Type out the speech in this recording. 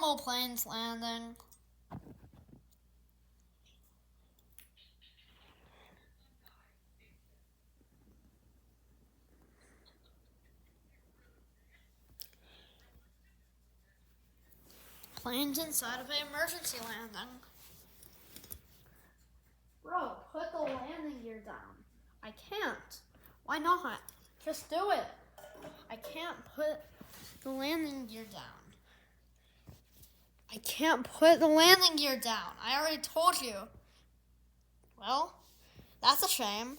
normal planes landing. Planes inside of an emergency landing. Bro, put the landing gear down. I can't. Why not? Just do it. I can't put the landing gear down. I can't put the landing gear down. I already told you. Well, that's a shame.